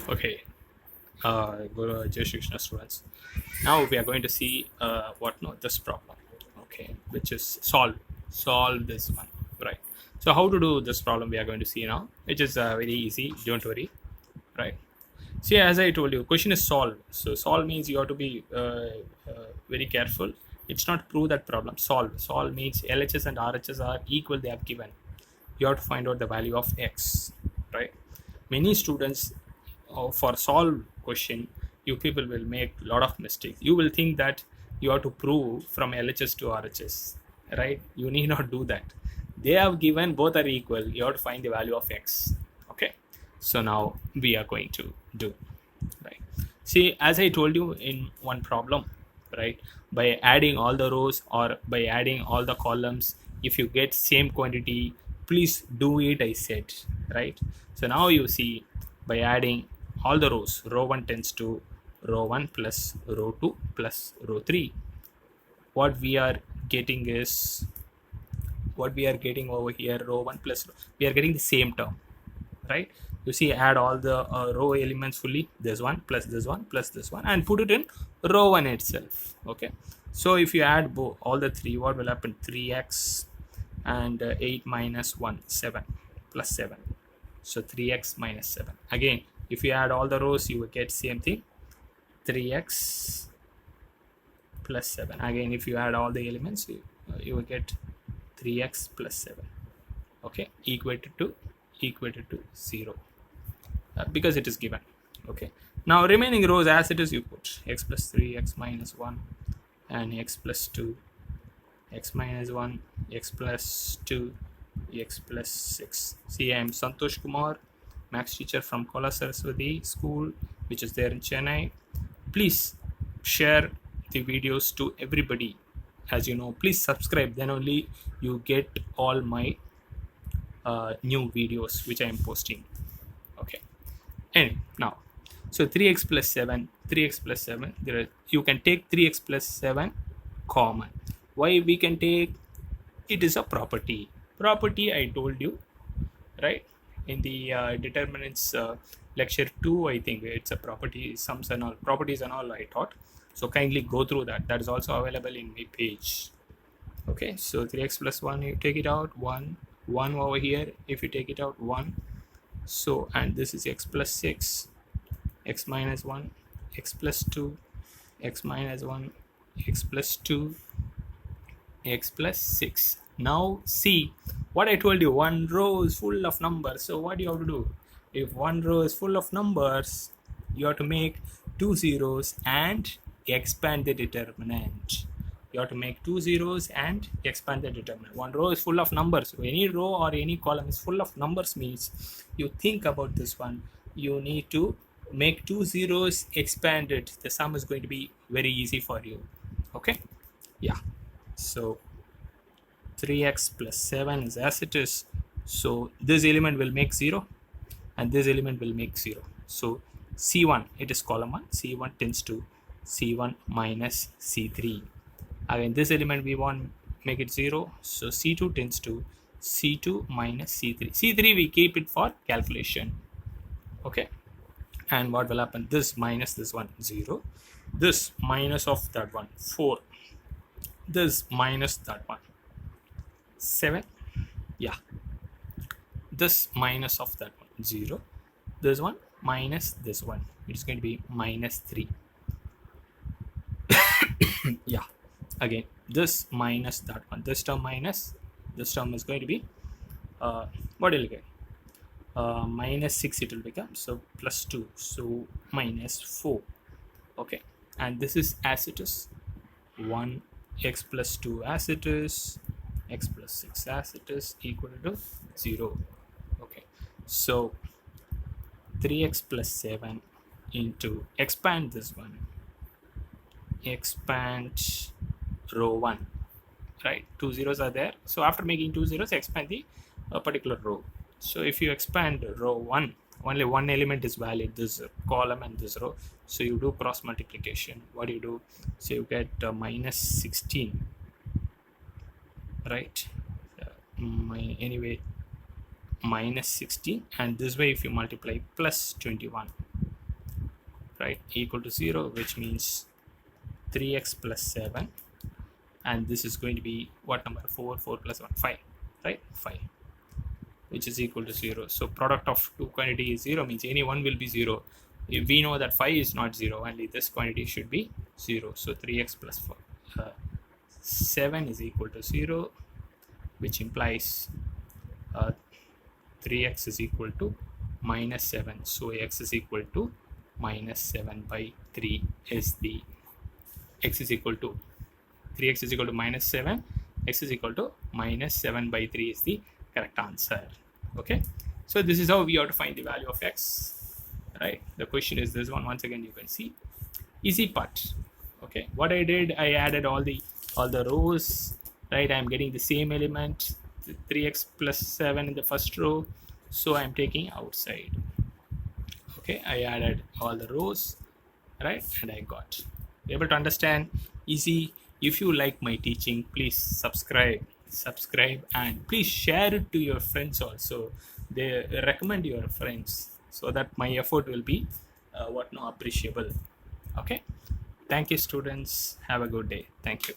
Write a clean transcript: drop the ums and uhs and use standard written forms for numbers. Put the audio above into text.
Okay, Guru Jai Shri Krishna students. Now we are going to see this problem. Okay, which is solve this one, right? So how to do this problem we are going to see now, which is very easy. Don't worry, right? See, as I told you, question is solve. So solve means you have to be very careful. It's not prove that problem. Solve means LHS and RHS are equal. They have given. You have to find out the value of x, right? Many students for solve question, you people will make a lot of mistakes. You will think that you have to prove from LHS to RHS, right? You need not do that. They have given both are equal. You have to find the value of x. Okay, so now we are going to do, right? See, as I told you in one problem, right, by adding all the rows or by adding all the columns, if you get same quantity, please do it, I said, right? So now you see, by adding all the rows, row 1 tends to row 1 plus row 2 plus row 3, what we are getting is, what we are getting over here, row 1 plus we are getting the same term, right? You see, add all the row elements fully, this one plus this one plus this one, and put it in row 1 itself. Okay, so if you add all the three, what will happen? 3x and 8 minus 1, 7 plus 7, so 3x minus 7. Again, if you add all the rows, you will get same thing, 3x plus 7. Again, if you add all the elements, you will get 3x plus 7. Okay, equated to 0, because it is given. Okay, now remaining rows as it is, you put x plus 3, x minus 1, and x plus 2, x minus 1, x plus 2, x plus 6. See, I am Santosh Kumar, maths teacher from Kola Saraswati School, which is there in Chennai. Please share the videos to everybody. As you know, please subscribe, then only you get all my new videos which I am posting. Okay, and now, so 3x plus 7, there are, you can take 3x plus 7 common. Why we can take? It is a property. I told you, right, in the determinants lecture 2, I think it's a property, sums and all, properties and all I taught. So kindly go through that is also available in my page. Okay, so 3x plus 1, you take it out, 1 over here, if you take it out, 1. So, and this is x plus 6, x minus 1, x plus 2, x minus 1, x plus 2, x plus 6. Now see what I told you, one row is full of numbers. So what do you have to do? If one row is full of numbers, you have to make 2 zeros and expand the determinant. You have to make 2 zeros and expand the determinant. One row is full of numbers. So any row or any column is full of numbers means, you think about this one, you need to make 2 zeros, expand it. The sum is going to be very easy for you. Okay, yeah. So 3x plus 7 is as it is. So this element will make 0 and this element will make 0. So C1, it is column 1. C1 tends to C1 minus C3. Again, this element we want make it 0. So C2 tends to C2 minus C3. C3 we keep it for calculation. Okay. And what will happen? This minus this one, 0. This minus of that one, 4. This minus that one, 7. Yeah. This minus of that one, 0. This one minus this one, it's going to be minus 3. Yeah. Again, this minus that one, this term minus this term is going to be what will you get? Minus 6 it will become, so plus 2, so minus 4. Okay, and this is as it is, 1 x plus 2 as it is, x plus 6 as it is, equal to 0. Okay, so 3x plus 7 into, expand this one, expand row 1, right? 2 zeros are there, so after making 2 zeros, expand the particular row. So if you expand row 1, only one element is valid, this column and this row, so you do cross multiplication. What do you do? So you get minus 16, right? Anyway, minus 16, and this way if you multiply, plus 21. right, equal to 0, which means 3x plus 7, and this is going to be what number? 4 plus 1, 5, right? 5, which is equal to 0. So product of two quantity is 0, means any one will be 0. If we know that 5 is not 0, only this quantity should be 0. So 3x plus 4, 7 is equal to 0, which implies 3x is equal to minus 7. So x is equal to minus 7 by 3 is the x is equal to 3x is equal to minus 7, x is equal to minus 7 by 3 is the correct answer. Okay, so this is how we have to find the value of x, right? The question is this one. Once again, you can see easy part. Okay, what I did, I added all the rows, right? I'm getting the same element, 3x plus 7 in the first row, so I'm taking outside. Okay, I added all the rows, right? And I got able to understand. Easy. If you like my teaching, please subscribe, and please share it to your friends also. They recommend your friends so that my effort will be appreciable. Okay, thank you students, have a good day. Thank you.